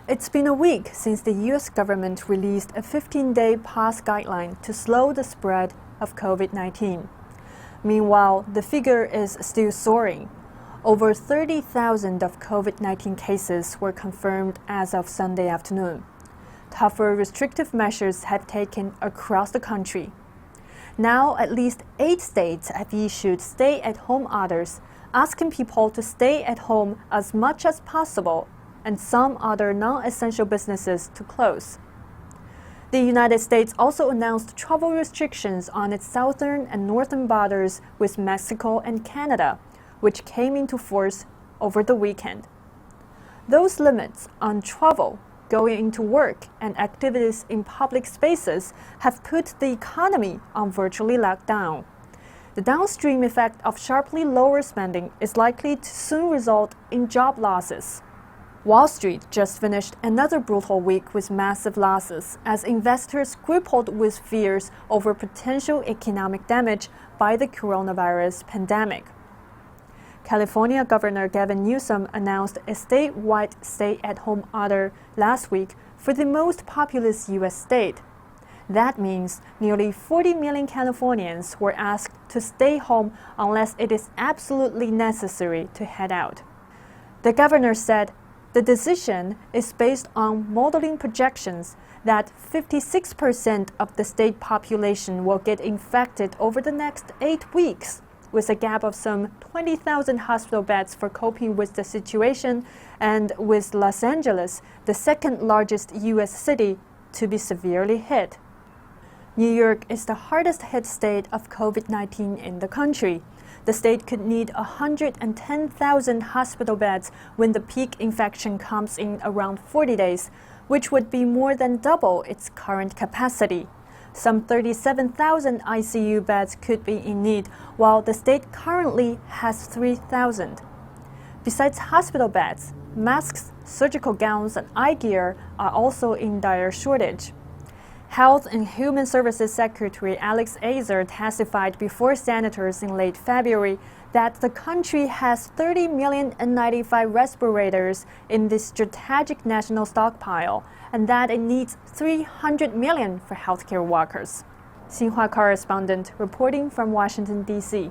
It's been a week since the U.S. government released a 15-day pause guideline to slow the spread of COVID-19. Meanwhile, the figure is still soaring. Over 30,000 of COVID-19 cases were confirmed as of Sunday afternoon. Tougher restrictive measures have taken across the country. Now, at least 8 states have issued stay-at-home orders, asking people to stay at home as much as possible, and some other non-essential businesses to close. The United States also announced travel restrictions on its southern and northern borders with Mexico and Canada, which came into force over the weekend. Those limits on travel, going into work, and activities in public spaces have put the economy on virtually lockdown. The downstream effect of sharply lower spending is likely to soon result in job losses. Wall Street just finished another brutal week with massive losses as investors grappled with fears over potential economic damage by the coronavirus pandemic. California Governor Gavin Newsom announced a statewide stay-at-home order last week for the most populous U.S. state. That means nearly 40 million Californians were asked to stay home unless it is absolutely necessary to head out. The governor said the decision is based on modeling projections that 56% of the state population will get infected over the next 8 weeks, with a gap of some 20,000 hospital beds for coping with the situation, and with Los Angeles, the second largest U.S. city, to be severely hit. New York is the hardest hit state of COVID-19 in the country. The state could need 110,000 hospital beds when the peak infection comes in around 40 days, which would be more than double its current capacity. Some 37,000 ICU beds could be in need, while the state currently has 3,000. Besides hospital beds, masks, surgical gowns, and eye gear are also in dire shortage. Health and Human Services Secretary Alex Azar testified before senators in late February that the country has 30 million N95 respirators in the strategic national stockpile, and that it needs 300 million for healthcare workers. Xinhua correspondent reporting from Washington, D.C.